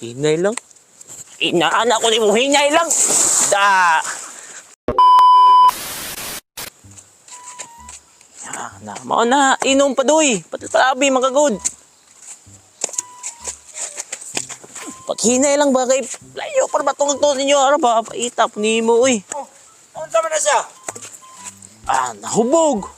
Hinay lang. Inaanak ko ni mo, hinay lang. Da. Mao na, inom pa doy. Patalabi, magagod. Paghinay lang ba kay layo para ba itong ito ninyo? Ano ba? Paitap ni mo, uy. Oh, ano tama na siya? Nahubog.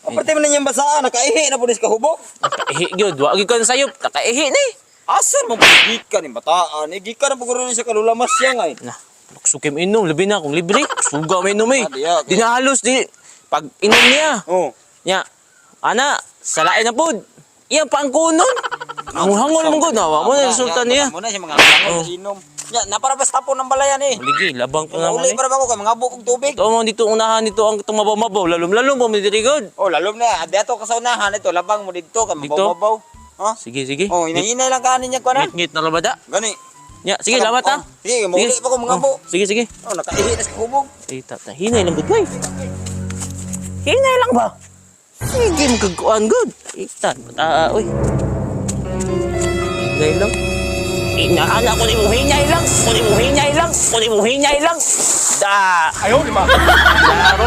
Ang parte mo na niyang basaan, nakaihi na po nis kahubog. Nakaihi yun. Wagi ka na sayop. Nakaihi na eh. Asan mo po gikan yung bataan? Gikan na po gano'n siya kalulamas siya nga eh. Nah, sukim inom. Labi na akong libre. Suga mo inom eh. Diya. Di na halos. Pag inom niya. Oh. Nya. Ana, salain na po. Iyan pa ang kunon. Ang hangol mong kunon. Mo na resulta niya. Muna siya mga hangol sa inom. Ya, naparabas tapo ng balayan eh. Ligi, labang pa naman Uli eh. para ba ko kay mga bukog tubig? Ito mo dito unahan nito ang itong mabaw-mabaw. Lalom-lalom po mo dito good. Oh, lalom na. Dito ka sa unahan ito, labang mo dito ka Dito? mabaw-mabaw. Ha? Sige, sige. Oh, inahinay lang kanin niya ko na. Ngit-ngit na labada. Gani. Nya, sige, lamat ha. Sige, mauli pa ko mga bu. Sige, sige. Oh, nakaihi na sa kubog. Ay, tata, hinay lang good, boy. Hinay lang ba? Sige, magkagkuhan good. Itan, pata, uy. Hinay lang. Inaanak ko ni mo, hinay lang. Ko ni mo, hinay lang. Ko ni mo, hinay lang. Da. Ayaw, lima. Laro.